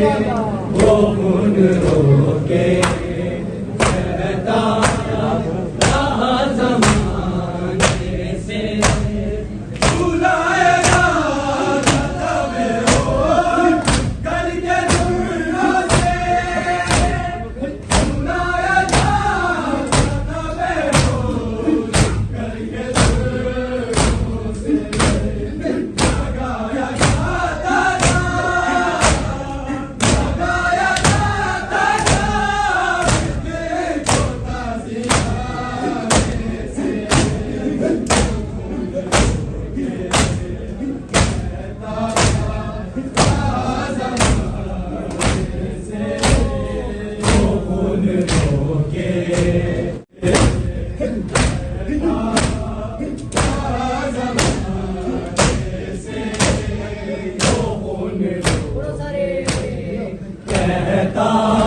वो खून रोके कहता रहा ज़माने से बुलाएगा तबे हो करके दुनिया से बुलाएगा तबे हो करके दुनिया से लगाया जाता कहता